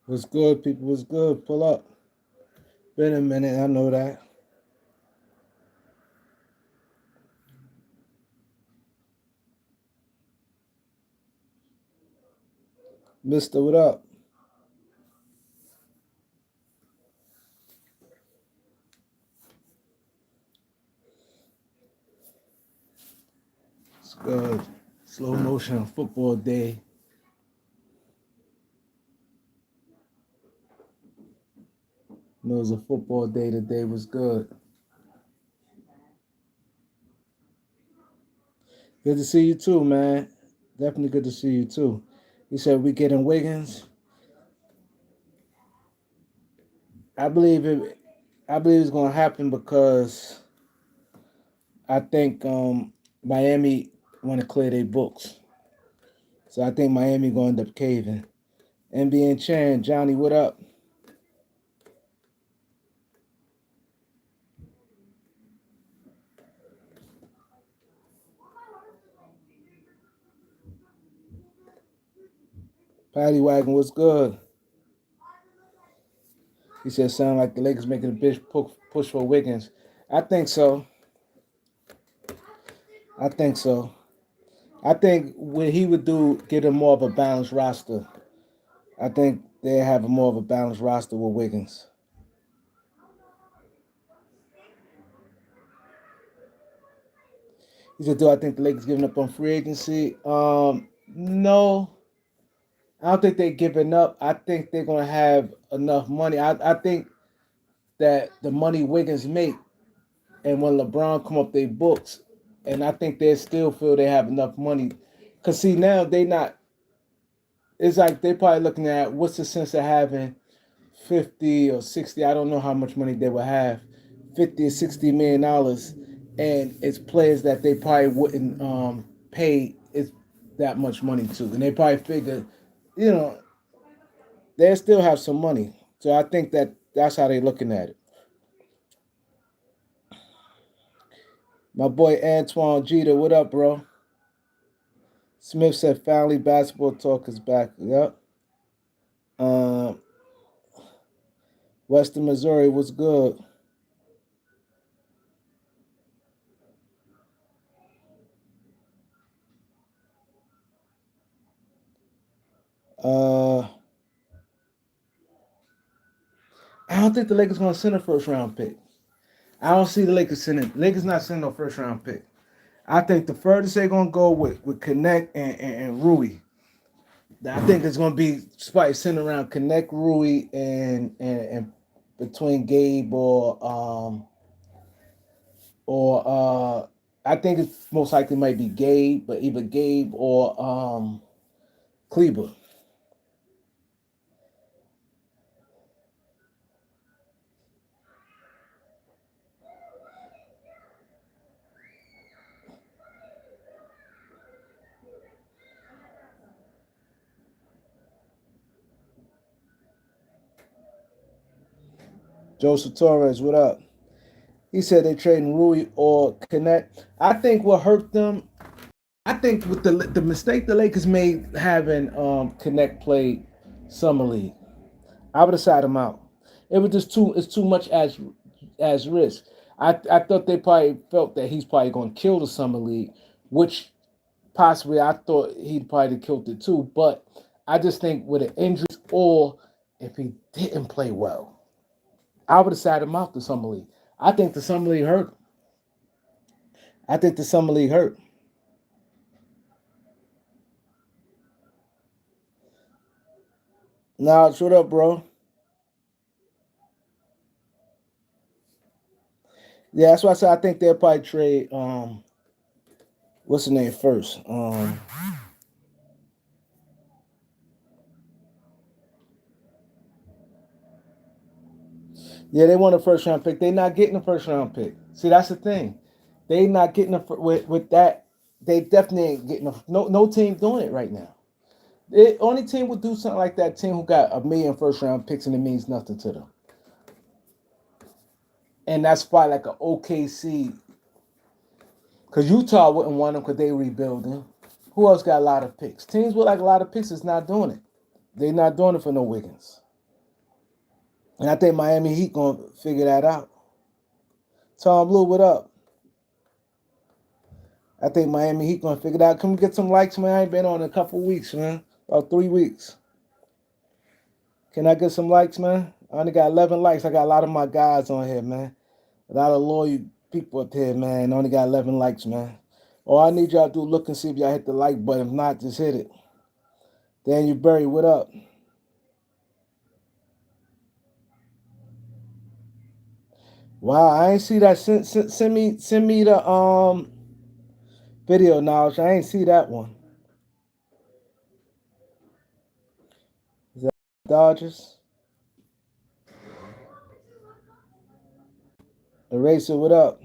What's good, people? What's good? Pull up. Been a minute, I know that. Mister, what up? It's good. Slow motion football day. It was a football day today. Was good. Good to see you too, man. Definitely good to see you too. He said we getting Wiggins. I believe it. I believe it's gonna happen because I think Miami want to clear their books. So I think Miami gonna end up caving. NBA Chan, Johnny, what up? Patty Wagon, what's good? He said, sound like the Lakers making a big push for Wiggins. I think so. I think so. I think what he would do, get him more of a balanced roster. I think they have a more of a balanced roster with Wiggins. He said, do I think the Lakers giving up on free agency? No. I don't think they're giving up. I think they're gonna have enough money. I think that the money Wiggins make and when LeBron come up their books, and I think they still feel they have enough money. Cause see now they not. It's like they probably looking at what's the sense of having 50 or 60. I don't know how much money they will have, 50 or 60 million dollars, and it's players that they probably wouldn't pay is that much money to, and they probably figure, you know, they still have some money. So I think that that's how they're looking at it. My boy Antoine Jeter, what up, bro? Smith said, "Family basketball talk is back." Yep. Um, Western Missouri was good. Uh, I don't think the Lakers gonna send a first round pick. I don't see the Lakers sending. Lakers not sending no first round pick. I think the furthest they're gonna go with Connect and Rui. I think it's gonna be probably sending around Connect, Rui, and between Gabe or I think it's most likely might be Gabe, but either Gabe or Kleber. Joseph Torres, what up? He said they trading Rui or Connect. I think what hurt them. I think with the mistake the Lakers made having Connect play summer league, I would have sat him out. It was just too. It's too much as risk. I thought they probably felt that he's probably going to kill the summer league, which possibly I thought he'd probably killed it too. But I just think with an injury or if he didn't play well, I would have sat him out the summer league. I think the summer league hurt. I think the summer league hurt. Now, shut up, bro. Yeah, that's why I said I think they'll probably trade what's the name first? Yeah, they want a first round pick. They're not getting a first round pick. See, that's the thing. They not getting with that. They definitely ain't getting no team doing it right now. The only team would do something like that team who got a million first round picks and it means nothing to them. And that's probably like an OKC Because Utah wouldn't want them because they rebuilding. Who else got a lot of picks? Teams with like a lot of picks is not doing it. They're not doing it for no Wiggins. And I think Miami Heat gonna figure that out. Tom Blue, what up? I think Miami Heat gonna figure it out. Can we get some likes, man? I ain't been on in a couple weeks, man. About 3 weeks. Can I get some likes, man? I only got 11 likes. I got a lot of my guys on here, man. A lot of loyal people up here, man. I only got 11 likes, man. All I need y'all to do look and see if y'all hit the like button. If not, just hit it. Daniel Berry, what up? Wow, I ain't see that. Send me the video knowledge. I ain't see that one. Is that Dodgers? Eraser, what up?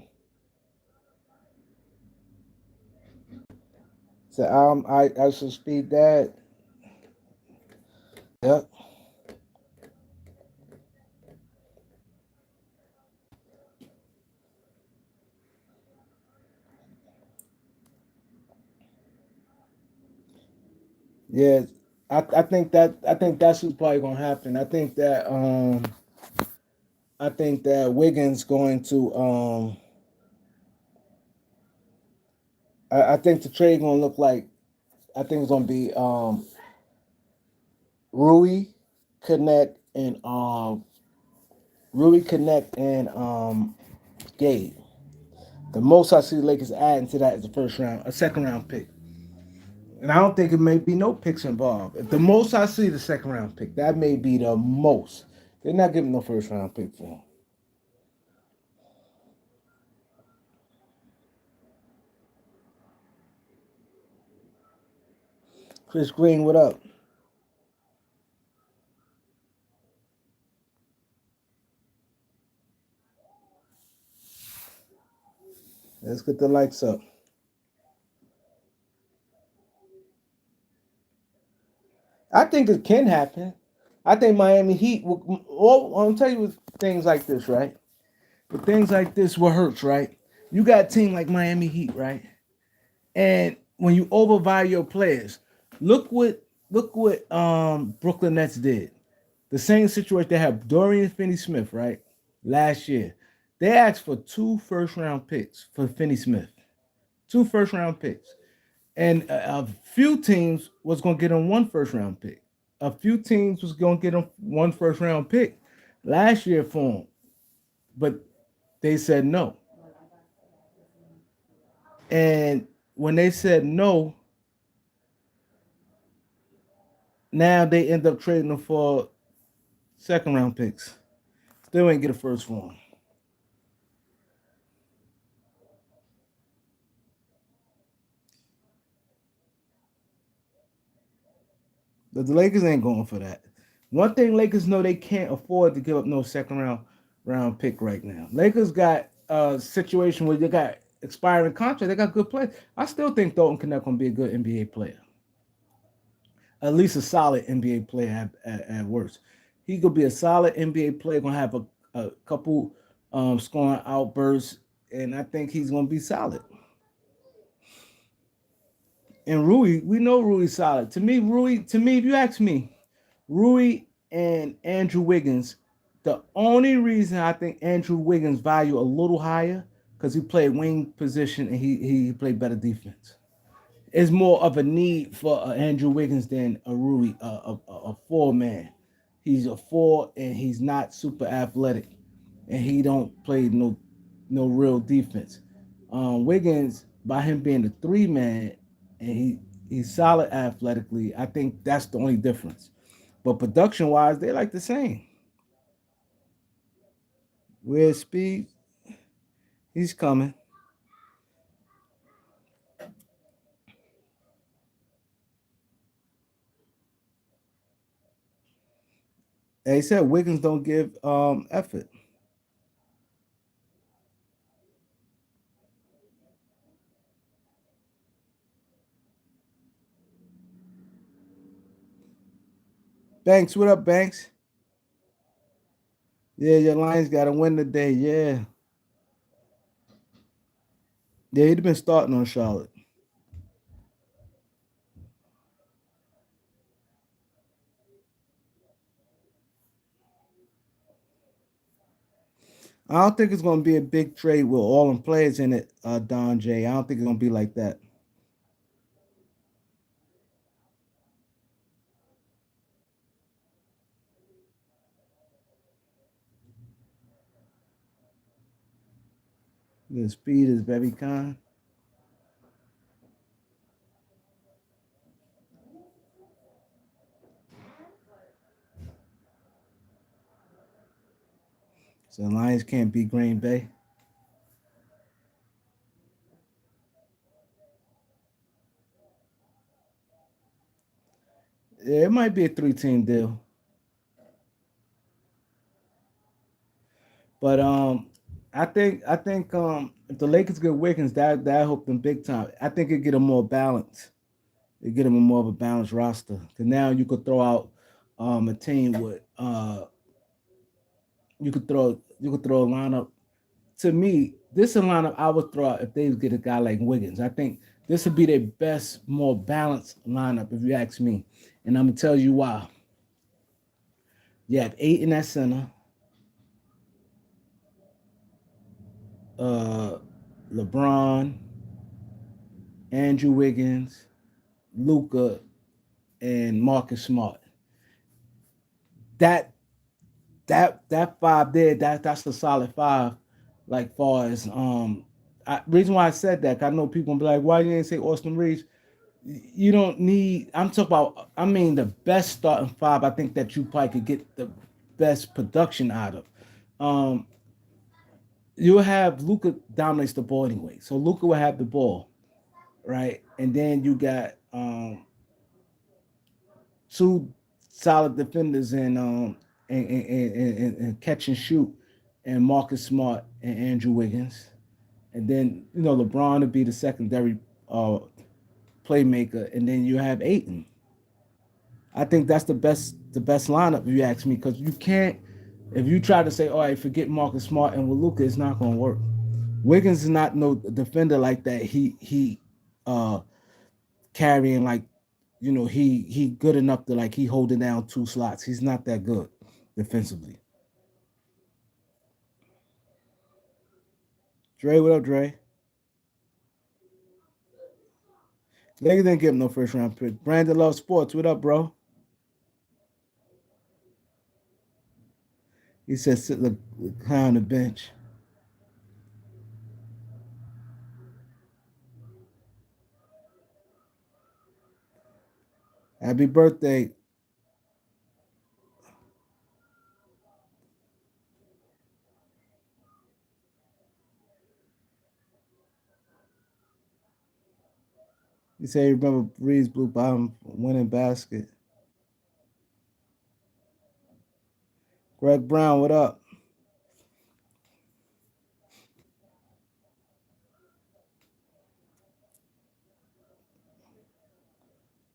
So I should speed that. Yep. Yeah. I think that's what's probably gonna happen. I think that Wiggins going to I think the trade gonna look like I think it's gonna be Rui Connect and Rui Connect and Gabe. The most I see the Lakers adding to that is a second round pick. And I don't think it may be no picks involved. If the most I see the second round pick, that may be the most. They're not giving no first round pick for him. Chris Green, what up? Let's get the lights up. I think it can happen. I think Miami Heat will. I'll tell you with things like this, right? With things like this, what hurts, right? You got a team like Miami Heat, right? And when you overvalue your players, look what Brooklyn Nets did. The same situation they have Dorian Finney-Smith, right? Last year, they asked for 2 first-round picks for Finney-Smith, 2 first-round picks, and a few teams was gonna get him 1 first-round pick. A few teams was gonna get him 1 first-round pick last year for him, but they said no. And when they said no, now they end up trading him for second-round picks. Still ain't get a first for him. The Lakers ain't going for that. One thing Lakers know they can't afford to give up no second round pick right now. Lakers got a situation where they got expiring contract. They got good players. I still think Dalton Connect gonna be a good NBA player. At least a solid NBA player at worst. He could be a solid NBA player. Gonna have a couple scoring outbursts, and I think he's gonna be solid. And Rui, we know Rui's solid. To me, if you ask me, Rui and Andrew Wiggins, the only reason I think Andrew Wiggins value a little higher because he played wing position and he played better defense. It's more of a need for Andrew Wiggins than a Rui, a four man. He's a four and he's not super athletic, and he don't play no real defense. Wiggins, by him being a 3 man, and he's solid athletically. I think that's the only difference. But production wise, they like the same. Where's Speed? He's coming. And he said Wiggins don't give effort. Banks, what up, Banks? Yeah, your Lions got to win today. Yeah. Yeah, he'd been starting on Charlotte. I don't think it's gonna be a big trade with all them players in it, Don J. I don't think it's gonna be like that. The speed is very kind. So the Lions can't beat Green Bay. Yeah, it might be a three-team deal. But I think if the Lakers get Wiggins, that help them big time. I think it get them more balance. It get them a more of a balanced roster. Cause now you could throw out a team with you could throw a lineup. To me, this is a lineup I would throw out if they get a guy like Wiggins. I think this would be their best, more balanced lineup if you ask me. And I'm gonna tell you why. You have eight in that center, uh, LeBron, Andrew Wiggins, Luca, and Marcus Smart. That that five there, that's a solid five. Like far as reason why I said that, 'cause I know people gonna be like, why you didn't say Austin Reeves? You don't need. I'm talking about. I mean, the best starting five. I think that you probably could get the best production out of. Um, you'll have Luca dominates the ball anyway, so Luca will have the ball, right? And then you got two solid defenders and catch and shoot, and Marcus Smart and Andrew Wiggins, and then LeBron would be the secondary uh, playmaker, and then you have Aiton. I think that's the best lineup if you ask me, because you can't if you try to say, all right, forget Marcus Smart and with Luca, it's not gonna work. Wiggins is not no defender like that. He uh carrying like he good enough to like he holding down two slots. He's not that good defensively. Dre, what up, Dre? Lakers didn't give him no first round pick. Brandon Love Sports, what up, bro? He said sit look high on the bench. Happy birthday. He said he remember Reed's blue bottom winning basket. Greg Brown, what up?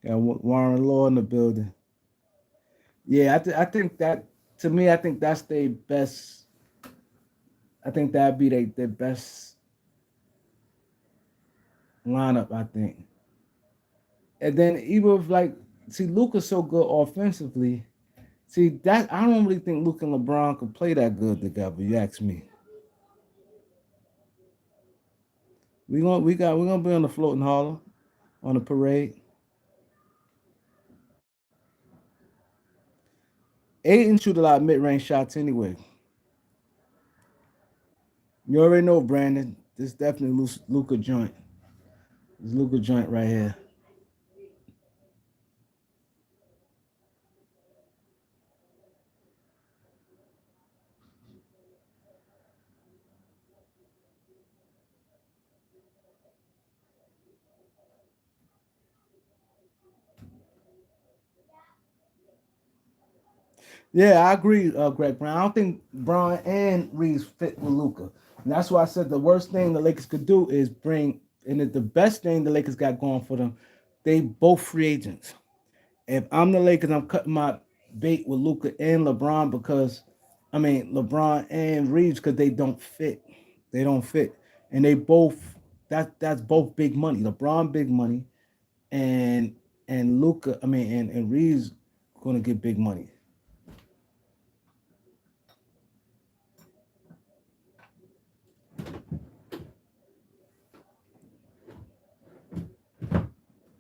Got Warren Law in the building. Yeah, I think that to me, I think that's their best. I think that'd be their best lineup. I think, and then even if like see Luca's so good offensively. See that I don't really think Luca and LeBron could play that good together. You ask me. We're gonna be on the floating hall on the parade. Aiden shoot a lot of mid range shots anyway. You already know, Brandon. This definitely Luca joint. This Luca joint right here. Yeah, I agree, Greg Brown. I don't think Brown and Reeves fit with Luca. And that's why I said the worst thing the Lakers could do is bring, and the best thing the Lakers got going for them, they both free agents. If I'm the Lakers, I'm cutting my bait with Luca and LeBron because, I mean, LeBron and Reeves because they don't fit. They don't fit. And they both That's both big money. LeBron big money, and Luca. I mean, and Reeves gonna get big money.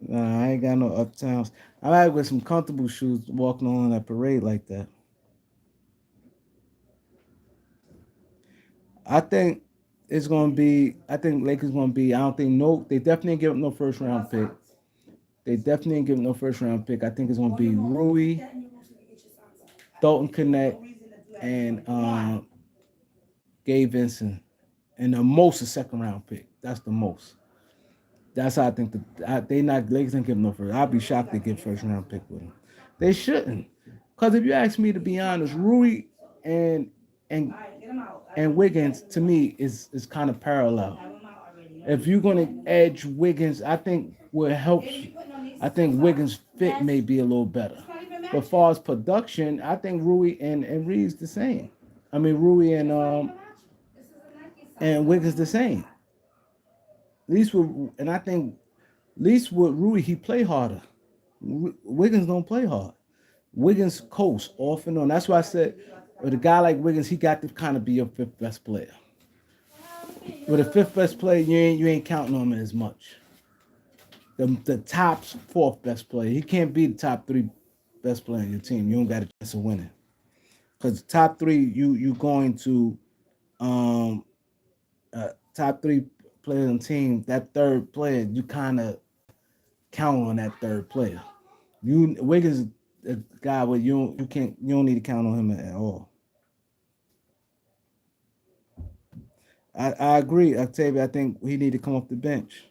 Nah, I ain't got no uptowns. I like with some comfortable shoes walking on that parade like that. I think it's gonna be. I think Lakers gonna be. I don't think no. They definitely ain't give up no first round pick. They definitely ain't giving no first round pick. I think it's gonna be Rui, Dalton Connect, and Gabe Vincent, and the most a second round pick. That's the most. That's how I think they not Lakers ain't giving no first. I'd be shocked they give first round pick with them. They shouldn't, because if you ask me to be honest, Rui and and and Wiggins to me is kind of parallel. If you're gonna edge Wiggins, I think what helps, I think Wiggins' fit may be a little better. But as far as production, I think Rui and Reeves the same. I mean Rui and Wiggins the same. At least with, and I think at least with Rui he play harder. Wiggins don't play hard. Wiggins coast off and on. That's why I said with a guy like Wiggins, he got to kind of be your fifth best player. With a fifth best player, you ain't counting on him as much. The top fourth best player, he can't be the top three best player in your team. You don't got a chance of winning. Because top three, you going to top three players on the team. That third player, you kind of count on that third player. You Wiggins, a guy where you don't need to count on him at all. I agree, Octavia. I think he need to come off the bench.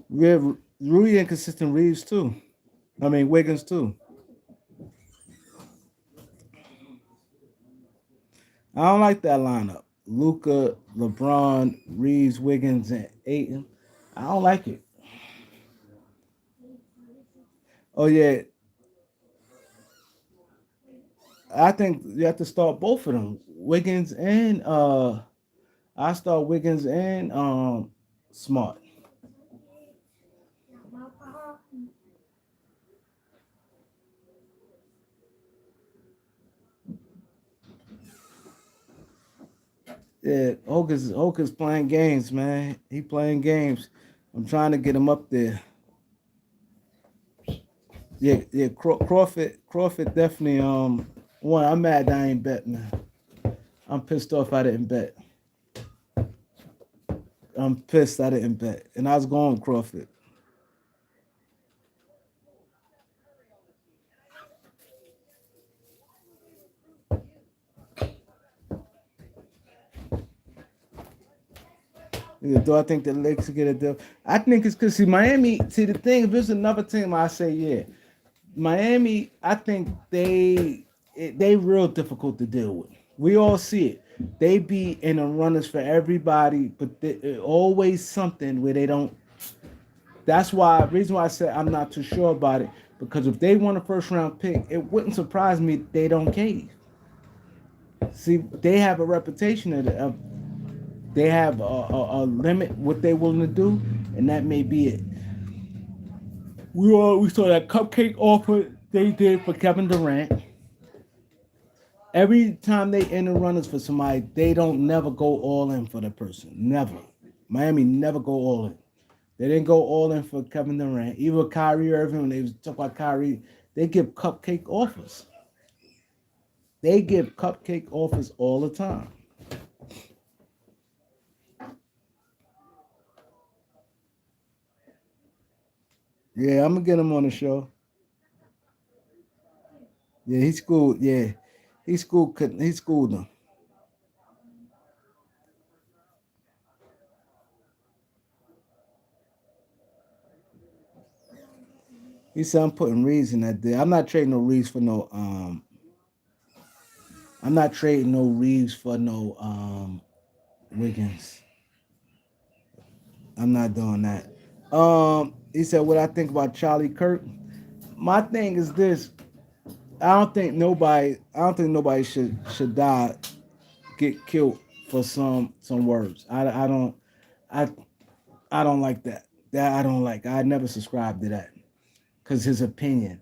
We have Rui inconsistent Reeves too. I mean Wiggins too. I don't like that lineup. Luca, LeBron, Reeves, Wiggins, and Aiton. I don't like it. Oh yeah, I think you have to start both of them. Wiggins and I start Wiggins and Smart. Yeah, Hocus playing games, man. He playing games. I'm trying to get him up there. Yeah. Crawford definitely one. I'm mad that I ain't bet, man. I'm pissed off I didn't bet. I'm pissed I didn't bet, and I was going Crawford. Yeah, do I think the Lakers get a deal? I think it's because see Miami. See the thing, if it's another team, I say yeah. Miami, I think they real difficult to deal with. We all see it. They be in the runners for everybody, but always something where they don't. That's why reason why I said I'm not too sure about it because if they want a first round pick, it wouldn't surprise me they don't cave. See, they have a reputation of they have a limit what they're willing to do, and that may be it. We saw that cupcake offer they did for Kevin Durant. Every time they enter runners for somebody, they don't never go all in for the person. Never. Miami never go all in. They didn't go all in for Kevin Durant. Even Kyrie Irving, when they was talking about Kyrie, they give cupcake offers. They give cupcake offers all the time. Yeah, I'm gonna get him on the show. Yeah, he schooled. Yeah, he schooled. He schooled them. He said I'm putting Reeves in that deal. I'm not trading no Reeves for no. I'm not trading no Reeves for no Wiggins. I'm not doing that. He said, "What I think about Charlie Kirk." My thing is this: I don't think nobody should die, get killed for some words. I I don't like that. That I don't like. I never subscribed to that because his opinion.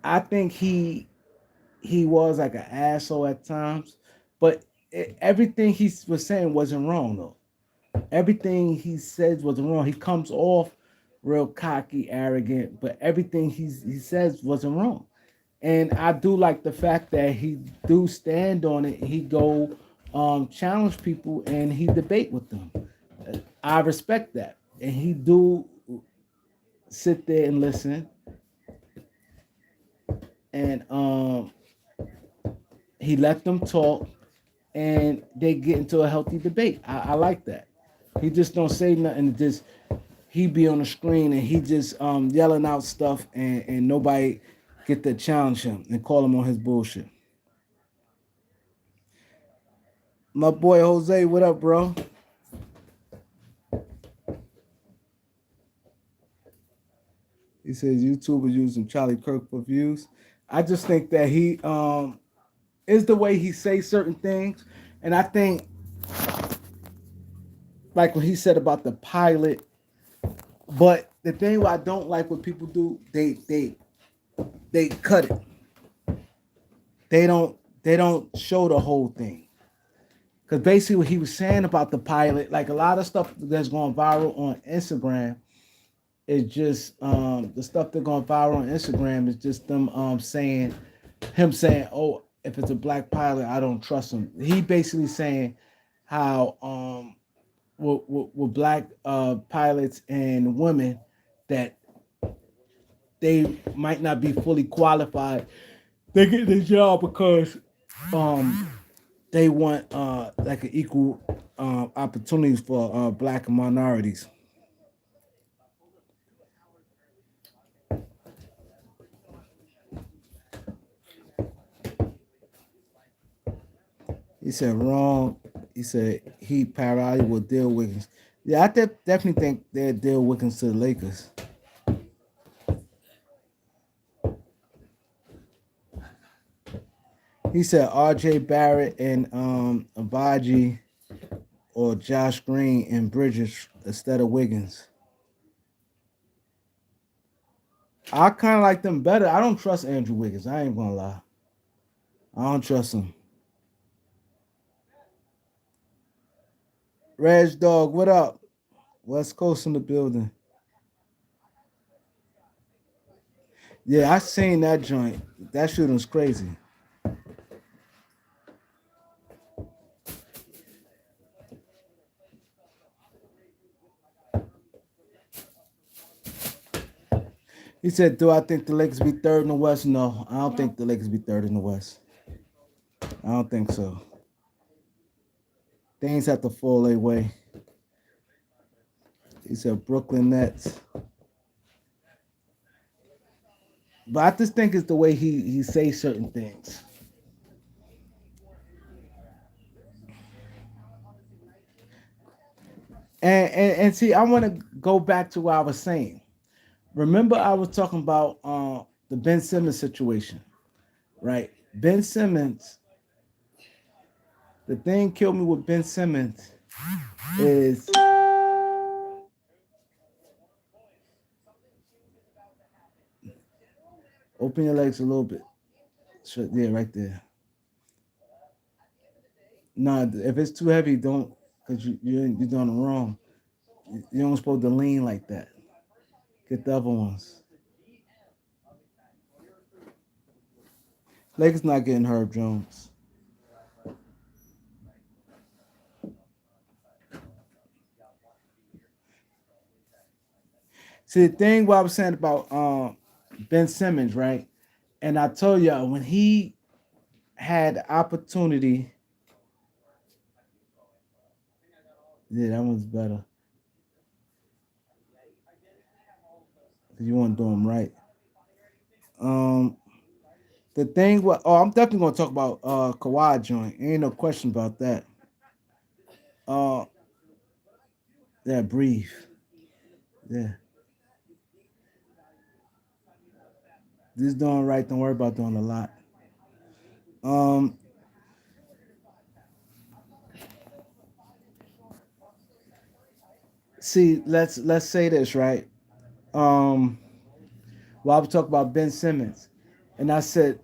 I think he was like an asshole at times, but everything he was saying wasn't wrong though. Everything he says wasn't wrong. He comes off real cocky, arrogant, but everything he says wasn't wrong. And I do like the fact that he do stand on it. He go challenge people and he debate with them. I respect that, and he do sit there and listen, and he let them talk, and they get into a healthy debate. I like that. He just don't say nothing. Just he be on the screen and he just yelling out stuff, and nobody get to challenge him and call him on his bullshit. My boy Jose, what up, bro? He says YouTubers using Charlie Kirk for views. I just think that he is the way he say certain things, and I think like what he said about the pilot. But the thing what I don't like what people do, they cut it. They don't show the whole thing. Because basically what he was saying about the pilot, like a lot of stuff that's going viral on Instagram is just the stuff that's going viral on Instagram is just them saying him saying, "Oh, if it's a black pilot, I don't trust him." He basically saying how with black pilots and women that they might not be fully qualified. They get the job because um they want like an equal opportunities for black minorities. He said wrong. He said he parallel with Deal Wiggins. Yeah, I definitely think they're Deal Wiggins to the Lakers. He said R.J. Barrett and Abaji or Josh Green and Bridges instead of Wiggins. I kind of like them better. I don't trust Andrew Wiggins. I ain't gonna lie. I don't trust him. Reg Dog, what up? West Coast in the building. Yeah, I seen that joint. That shooting was crazy. He said, "Do I think the Lakers be third in the West?" No, I don't think the Lakers be third in the West. I don't think so. Things have to fall their way. He said Brooklyn Nets, but I just think it's the way he say certain things. And see, I want to go back to what I was saying. Remember, I was talking about the Ben Simmons situation, right? Ben Simmons. The thing killed me with Ben Simmons is open your legs a little bit. Yeah, right there. Nah, if it's too heavy, don't, because you're doing it wrong. You don't supposed to lean like that. Get the other ones. Lakers not getting Herb Jones. See, the thing what I was saying about Ben Simmons, right? And I told y'all when he had the opportunity, yeah, that one's better. Because you want to do them right. Um, the thing what I'm definitely gonna talk about Kawhi joint. Ain't no question about that. Uh Yeah, breathe. Yeah. Just doing right. Don't worry about doing a lot. Um, see, let's say this, right? Um, well, I was talking about Ben Simmons, and I said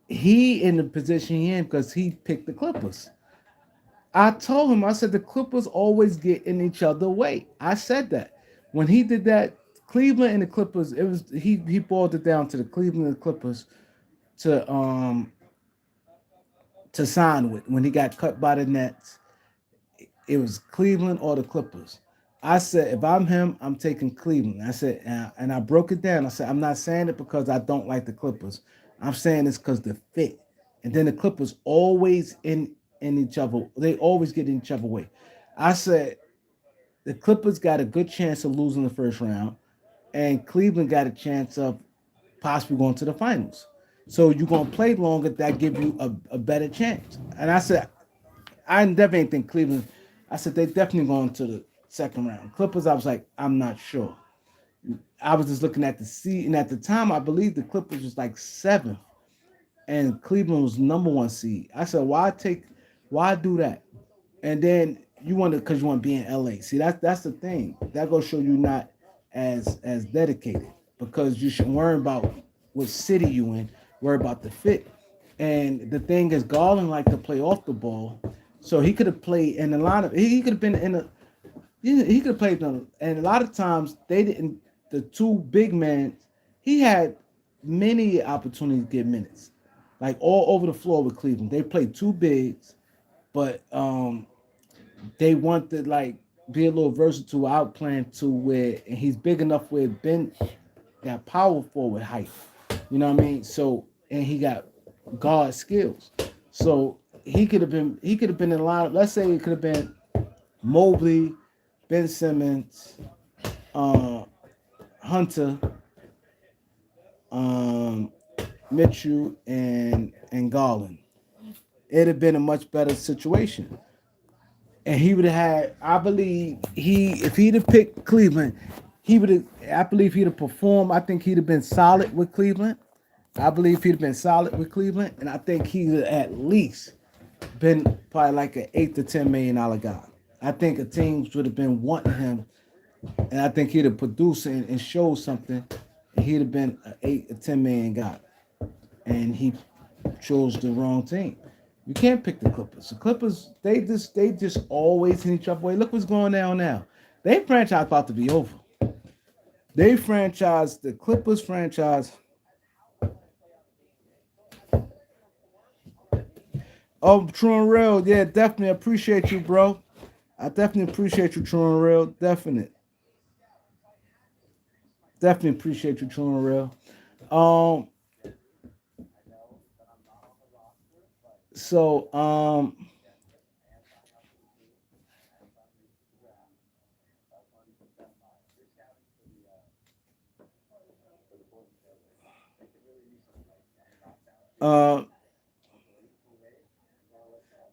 he in the position he in because he picked the Clippers. I told him, I said the Clippers always get in each other way. I said that. When he did that, Cleveland and the Clippers, it was he boiled it down to the Cleveland and the Clippers to to sign with. When he got cut by the Nets, it was Cleveland or the Clippers. I said, if I'm him, I'm taking Cleveland. I said, and I broke it down. I said, I'm not saying it because I don't like the Clippers. I'm saying it's because the fit. And then the Clippers always in each other. They always get in each other way. I said the Clippers got a good chance of losing the first round, and Cleveland got a chance of possibly going to the finals. So you're gonna play longer. That give you a better chance. And I said, I definitely think Cleveland. I said they definitely going to the second round. Clippers, I was like, I'm not sure. I was just looking at the seed, and at the time, I believe the Clippers was like seventh, and Cleveland was number one seed. I said, why do that? And then you want to, because you want to be in LA. See, that's the thing. That goes show you not as dedicated because you should worry about what city you in, worry about the fit. And the thing is, Garland liked to play off the ball, so he could have played in a lot of. He could have been in a. He could have played them, and a lot of times they didn't. The two big men, he had many opportunities to get minutes, like all over the floor with Cleveland. They played two bigs, but they want to like be a little versatile out playing to where and he's big enough where Ben got power forward height. You know what I mean? So and he got guard skills. So he could have been in a lot of, let's say it could have been Mobley, Ben Simmons, uh, Hunter, um, Mitchell, and Garland. It'd have been a much better situation. And he would have had, I believe he if he'd have picked Cleveland, he would have I believe he'd have performed. I think he'd have been solid with Cleveland. I believe he'd have been solid with Cleveland, and I think he'd have at least been probably like an $8 to $10 million guy. I think a teams would have been wanting him, and I think he'd have produced and showed something, and he'd have been an 8 or 10 million guy. And he chose the wrong team. You can't pick the Clippers. The Clippers, they just always in each other way. Look what's going on now. They franchise about to be over. They franchise, the Clippers franchise. Oh, True and Real, yeah, definitely appreciate you, bro. I definitely appreciate you, True and Real. Definitely appreciate you, True and Real. Um, so uh,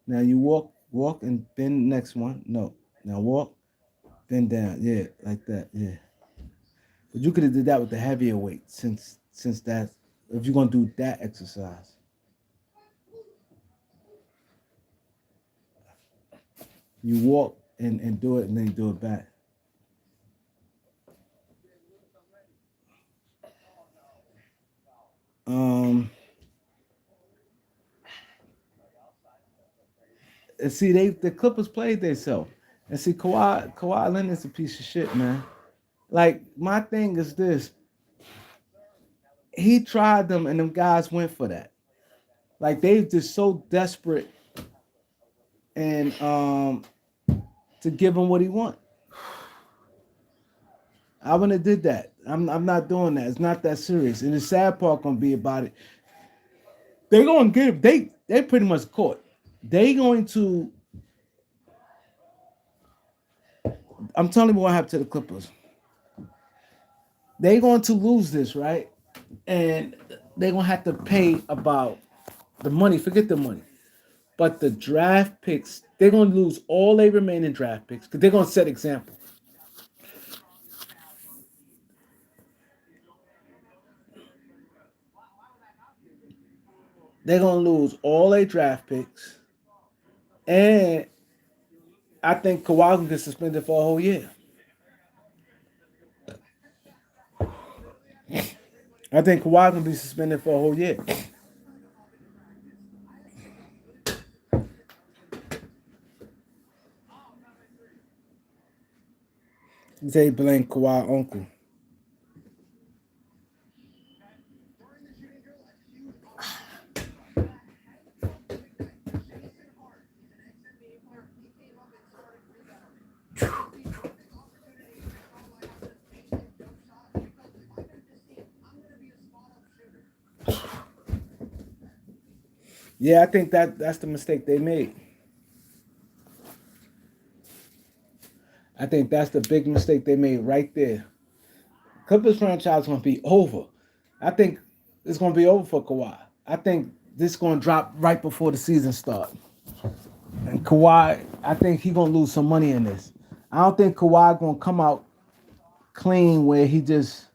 now you walk and bend the next one. No, now walk, bend down. Yeah, like that. Yeah. But you could have did that with the heavier weight since that if you're gonna do that exercise. You walk and do it and then you do it back. Um and see the Clippers played themselves. And see Kawhi Leonard's a piece of shit, man. Like my thing is this. He tried them and them guys went for that. Like they just so desperate and to give him what he want. I wouldn't have did that. I'm not doing that. It's not that serious. And the sad part gonna be about it. They're gonna get it. They pretty much caught. They going to. I'm telling you what happened to the Clippers. They going to lose this, right? And they're gonna have to pay about the money. Forget the money. But the draft picks, they're gonna lose all their remaining draft picks because they're gonna set example. They're gonna lose all their draft picks, and I think Kawhi can get suspended for a whole year. I think Kawhi can be suspended for a whole year. They blame Kawhi uncle. Yeah, I think that's the mistake they made. I think that's the big mistake they made right there. Clippers franchise is gonna be over. I think it's gonna be over for Kawhi. I think this is gonna drop right before the season starts. And Kawhi, I think he gonna lose some money in this. I don't think Kawhi gonna come out clean where he just.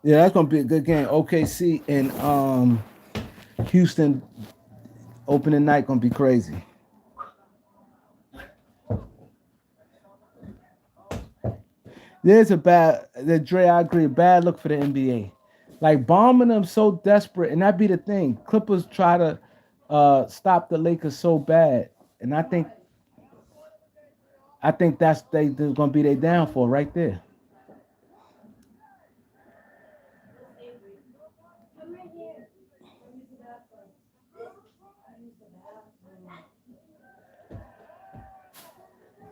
Yeah, that's gonna be a good game. OKC and Houston opening night gonna be crazy. There's a bad, the Dre, I agree, a bad look for the NBA. Like bombing them so desperate, and that be the thing. Clippers try to stop the Lakers so bad, and I think they're gonna be their downfall right there.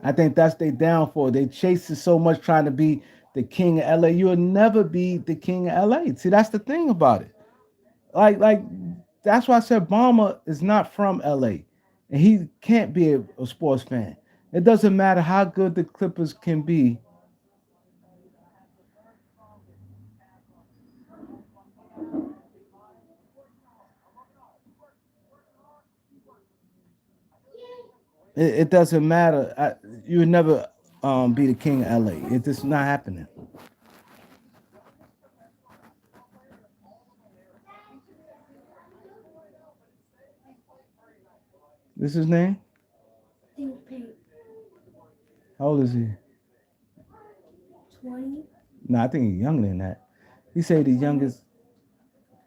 I think that's their downfall. They chase it so much trying to be the king of LA. You'll never be the king of LA. See, that's the thing about it. Like that's why I said Obama is not from LA, and he can't be a sports fan. It doesn't matter how good the Clippers can be. It doesn't matter. You would never be the king of LA. It's just not happening. This is his name? How old is he? 20. No, I think he's younger than that. He said the youngest.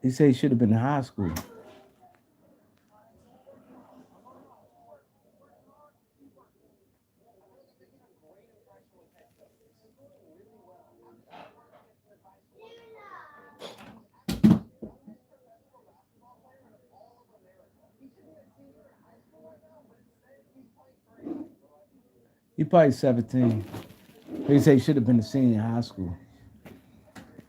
He said he should have been in high school. He probably 17. He said he should have been a senior in high school.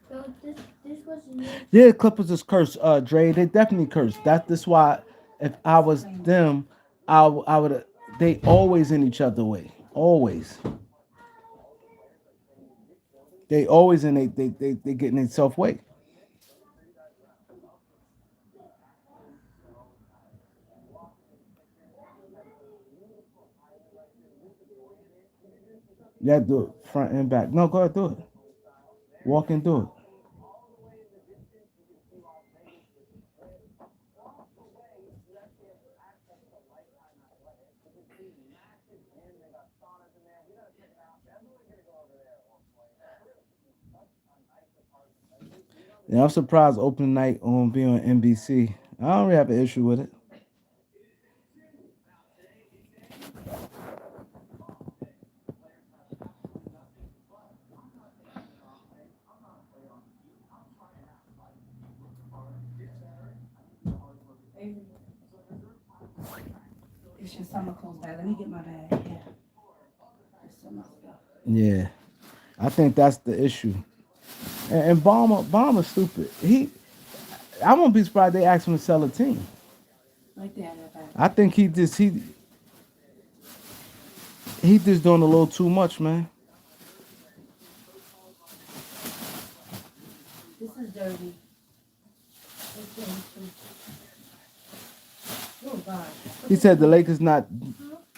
So this was. Yeah, Clippers is cursed, Dre. They definitely cursed. That's why if I was them, I would. They always in each other way. Always. They always in they getting themselves way. Yeah, do it front and back. No, go ahead, do it. Walk and do it. Yeah, I'm surprised opening night on be on NBC. I don't really have an issue with it. It's just summer clothes bag. Let me get my bag. Yeah. It's summer stuff. Yeah, I think that's the issue. And Ballmer's stupid. I won't be surprised they ask him to sell a team. Right there, that back. I think he just doing a little too much, man. This is dirty. It's dirty too. Oh God. He said the Lakers not.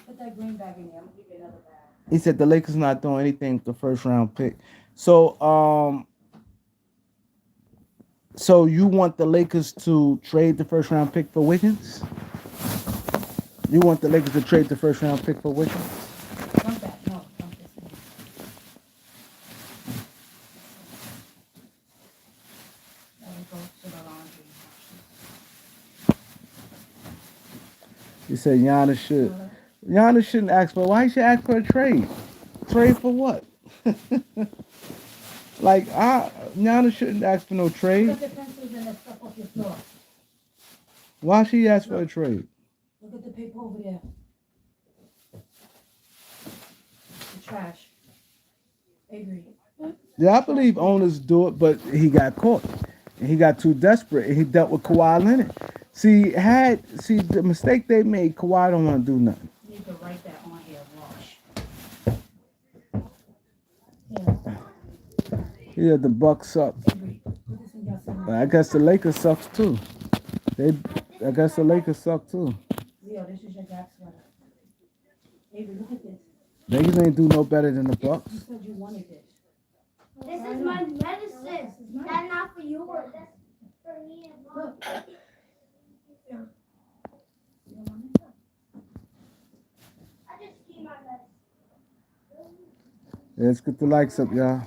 Put that green bag in there. I'm gonna give you another bag. He said the Lakers not doing anything with the first round pick. So you want the Lakers to trade the first round pick for Wiggins? You want the Lakers to trade the first round pick for Wiggins? Dump that. No, dump this in. There we go to the laundry. He said Giannis shouldn't ask for. Why he should ask for a trade? Trade for what? Giannis shouldn't ask for no trade. Look at the pencils and the stuff off your floor. Why should he ask for a trade? Look at the paper over there. The trash. Agree. Yeah, I believe owners do it, but he got caught. And he got too desperate and he dealt with Kawhi Leonard. See the mistake they made, Kawhi don't want to do nothing. You need to write that on here, Wash. Yeah, the Bucks suck. Agree. Put this in your son. But I guess the Lakers sucks too. I guess the Lakers suck too. Leo, this is your Gap sweater. Avery, look at this. Lakers ain't do no better than the Bucks. You said you wanted this. This is my medicine. That's not for you. That's for me and mom. Look. You don't want it? I just keep my medicine. Let's get the likes up, y'all.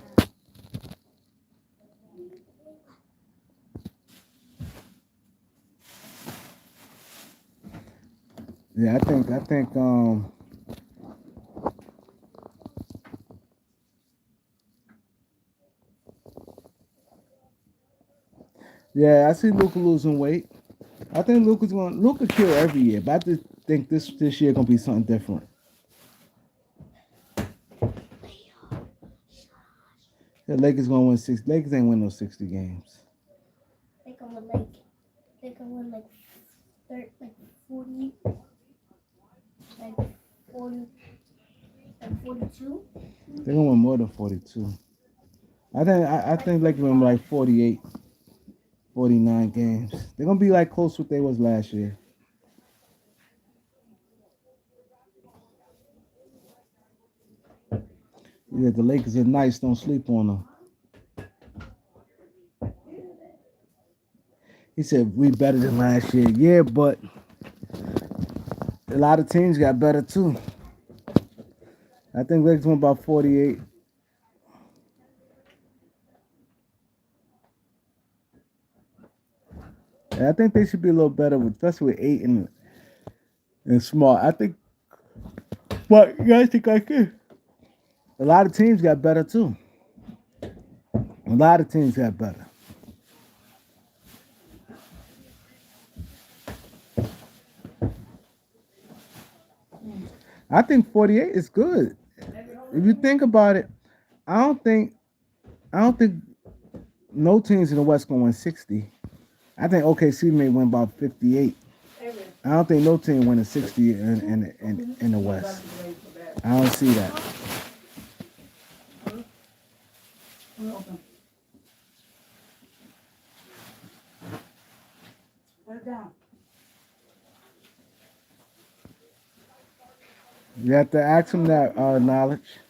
Yeah, I think yeah, I see Luka losing weight. I think Luka kill every year, but I just think this year gonna be something different. The Lakers gonna win 60. Lakers ain't win no 60 games. They can win like 40, like 40, like 42. They're gonna win more than 42. I think Lakers win like 48, 49 games. They're gonna be like close to what they was last year. Yeah, the Lakers are nice. Don't sleep on them. He said we better than last year. Yeah, but a lot of teams got better too. I think Lakers won about 48. And I think they should be a little better, especially with Ayton and Smart. I think, but you guys think I can? A lot of teams got better too. A lot of teams got better. I think 48 is good. If you think about it, I don't think no teams in the West gonna win 60. I think OKC may win about 58. I don't think no team winning 60 in the West. I don't see that. Open. Put it down. You have to ask them that knowledge.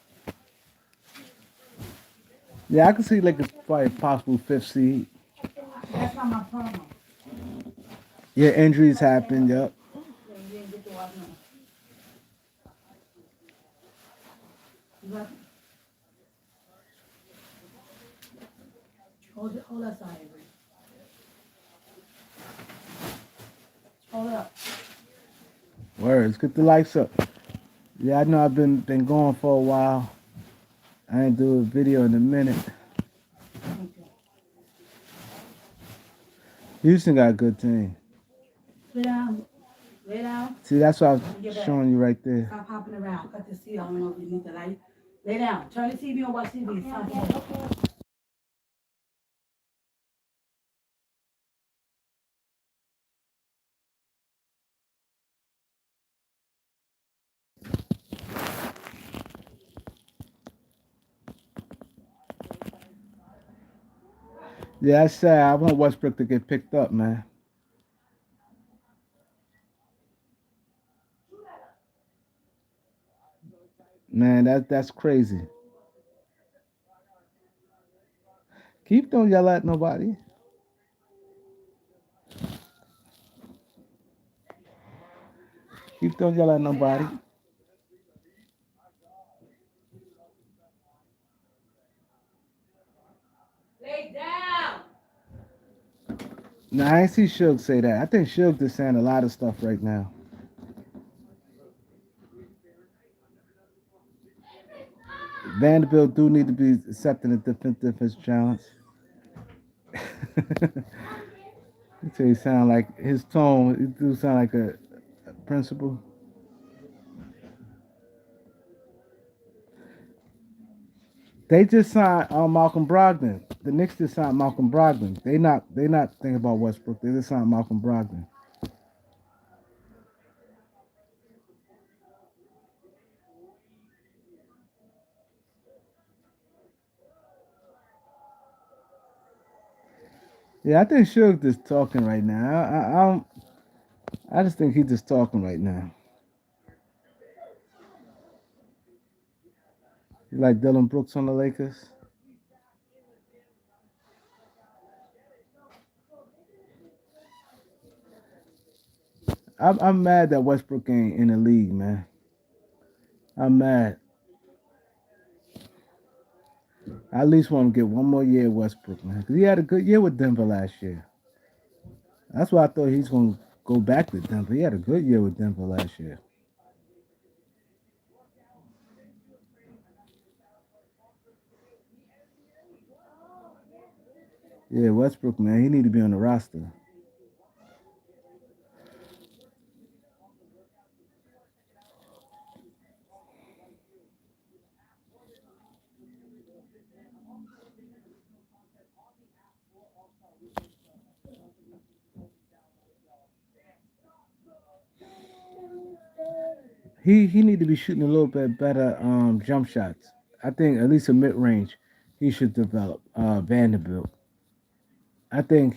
Yeah, I can see like a probably possible 5th seed. That's not my problem. Yeah, injuries happen. Yep. You didn't get to watch none. You got it? Hold that side, Avery. Hold it up. Words. Get the lights up. Yeah, I know I've been going for a while. I ain't do a video in a minute. Okay. Houston got a good team. Lay down. Lay down. See, that's what I was showing you right there. Stop hopping around. Cut the seat. I don't know if you need the light. Lay down. Turn the TV on. Watch TV. It's time for Yeah, that's sad. I want Westbrook to get picked up, man. Man, that's crazy. Keep don't yell at nobody. Keep don't yell at nobody. No, I ain't see Suge say that. I think Suge is saying a lot of stuff right now. Vanderbilt do need to be accepting the defense challenge. He say he sound like his tone. He do sound like a principal. They just signed Malcolm Brogdon. The Knicks just signed Malcolm Brogdon. They not thinking about Westbrook. They just signed Malcolm Brogdon. Yeah, I think Suge just talking right now. I just think he's just talking right now. You like Dylan Brooks on the Lakers? I'm mad that Westbrook ain't in the league, man. I'm mad. I at least want to get one more year at Westbrook, man. Because he had a good year with Denver last year. That's why I thought he's going to go back to Denver. He had a good year with Denver last year. Yeah, Westbrook, man, he need to be on the roster. He need to be shooting a little bit better jump shots. I think at least a mid range he should develop. Vanderbilt. I think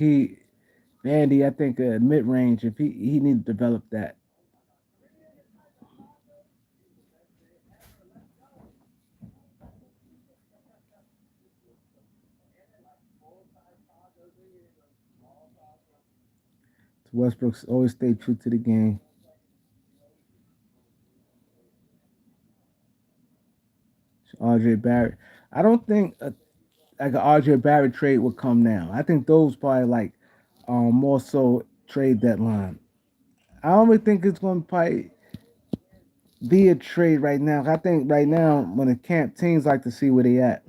Vandy. I think mid range. If he need to develop that. Westbrook's always stay true to the game. RJ Barrett. I don't think like an RJ Barrett trade would come now. I think those probably like more so trade deadline. I don't really think it's going to probably be a trade right now. I think right now when the camp teams like to see where they at.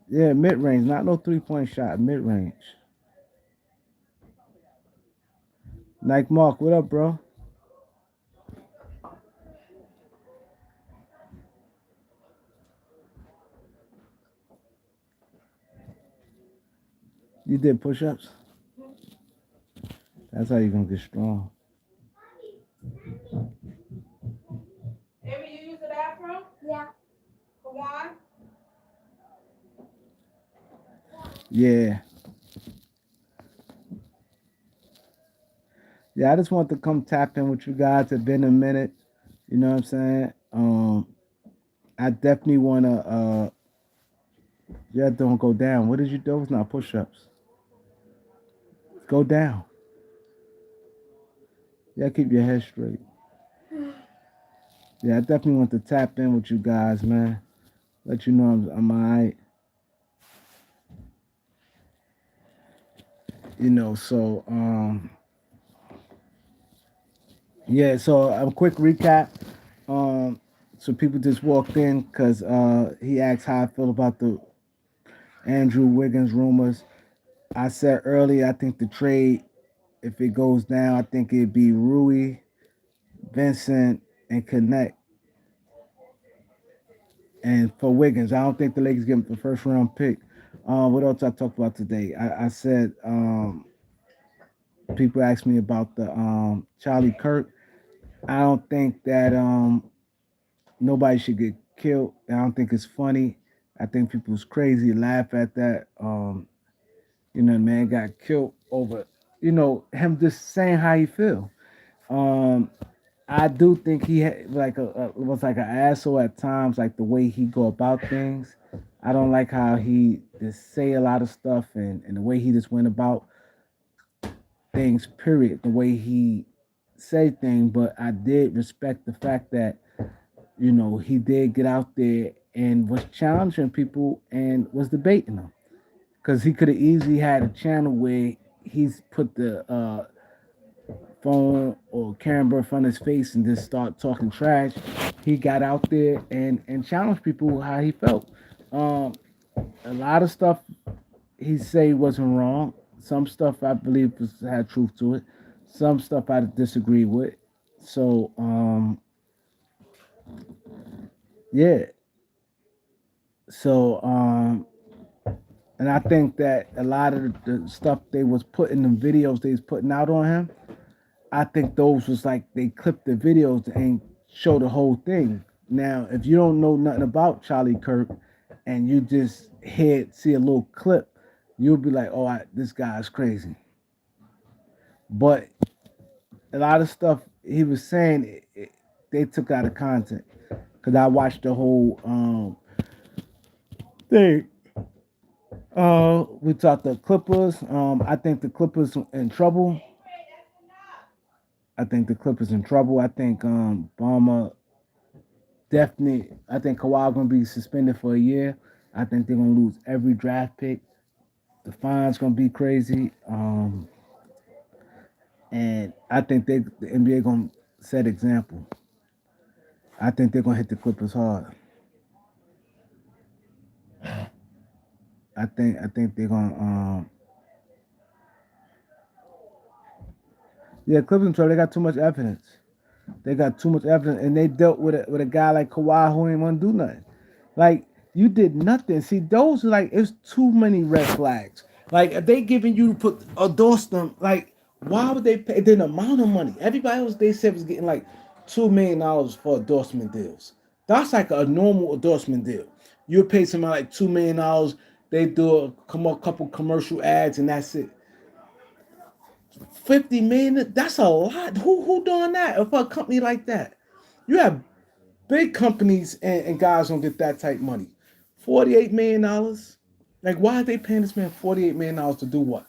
Yeah, mid range, not no 3-point shot, mid range. Like Mark, what up, bro? You did push ups? That's how you're gonna get strong. Amy, you use the bathroom? Yeah. Kawan? Yeah. Yeah, I just want to come tap in with you guys. It's been a minute. You know what I'm saying? I definitely wanna yeah, don't go down. What did you do? It's not push ups. Go down. Yeah, keep your head straight. Yeah, I definitely want to tap in with you guys, man. Let you know I'm alright. You know, so yeah, so a quick recap. So people just walked in because he asked how I feel about the Andrew Wiggins rumors. I said earlier I think the trade, if it goes down, I think it'd be Rui, Vincent, and Connect. And for Wiggins, I don't think the Lakers give him the first round pick. What else I talked about today? I said people asked me about the Charlie Kirk. I don't think that nobody should get killed. I don't think it's funny. I think people's crazy laugh at that. The man got killed over, him just saying how he feel. Um, I do think he had was like an asshole at times, like the way he go about things. I don't like how he just say a lot of stuff and the way he just went about things. Period. The way he say things, but I did respect the fact that he did get out there and was challenging people and was debating them because he could have easily had a channel where he's put the phone or camera in front of his face and just start talking trash. He got out there and challenged people how he felt. Um, a lot of stuff he say wasn't wrong. Some stuff I believe had truth to it. Some stuff I disagree with. So yeah. So and I think that a lot of the stuff they was putting the videos they was putting out on him, I think those was like they clipped the videos and show the whole thing. Now, if you don't know nothing about Charlie Kirk and you just see a little clip, you'll be like, "Oh, this guy's crazy." But a lot of stuff he was saying, they took out of content. Cause I watched the whole thing. We talked the Clippers. I think the Clippers in trouble. I think the Clippers in trouble. I think Bama definitely. I think Kawhi gonna be suspended for a year. I think they're gonna lose every draft pick. The fine's gonna be crazy. And I think the NBA gonna set example. I think they're gonna hit the Clippers hard. I think they're gonna yeah, Clippers in trouble. They got too much evidence. They got too much evidence, and they dealt with a guy like Kawhi who ain't want to do nothing. Like you did nothing. See, those are like it's too many red flags. Like if they giving you to put endorse them, like why would they pay? Then the amount of money everybody else they said was getting like $2 million for endorsement deals. That's like a normal endorsement deal. You pay somebody like $2 million. They do a couple commercial ads and that's it. 50 million, that's a lot. Who doing that for a company like that? You have big companies and guys don't get that type money. $48 million. Like why are they paying this man $48 million to do what?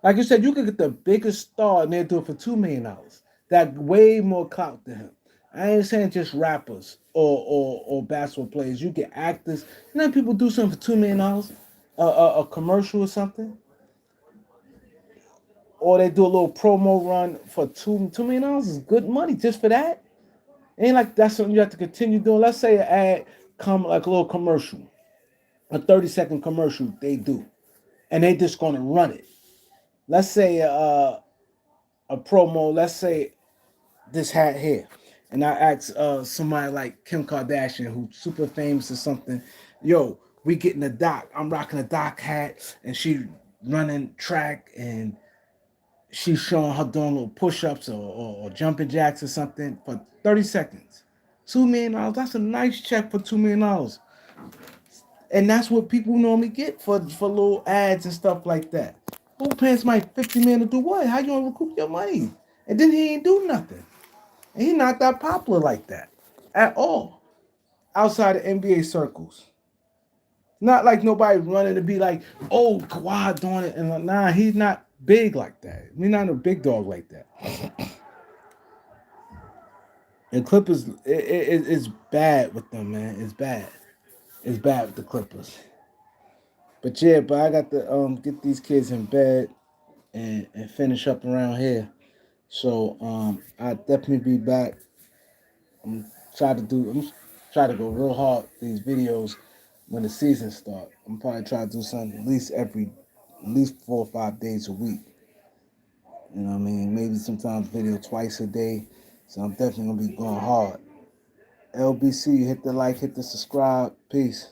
Like you said, you could get the biggest star and they'll do it for $2 million. That way more clout than him. I ain't saying just rappers or basketball players. You get actors. People do something for $2 million, a commercial or something, or they do a little promo run for $2 million is good money just for that. Ain't like that's something you have to continue doing. Let's say an ad come like a little commercial, a 30-second commercial they do, and they just gonna run it. Let's say a promo. Let's say this hat here, and I ask somebody like Kim Kardashian who's super famous or something, yo, we getting a doc. I'm rocking a doc hat, and she running track and she's showing her doing little push-ups or jumping jacks or something for 30 seconds. $2 million, that's a nice check for $2 million. And that's what people normally get for little ads and stuff like that. Who pays my 50 million to do what? How you gonna recoup your money? And then he ain't do nothing. And he not that popular like that at all outside of NBA circles. Not like nobody running to be like, oh, Kawhi doing it. And like, nah, he's not big like that. He's not a big dog like that. And Clippers, it's bad with them, man. It's bad. It's bad with the Clippers. But yeah, but I got to get these kids in bed and finish up around here. So I'll definitely be back. I'm try to go real hard these videos when the season start. I'm probably trying to do something at least 4 or 5 days a week. You know what I mean? Maybe sometimes video twice a day. So I'm definitely gonna be going hard. LBC, hit the like, hit the subscribe. Peace.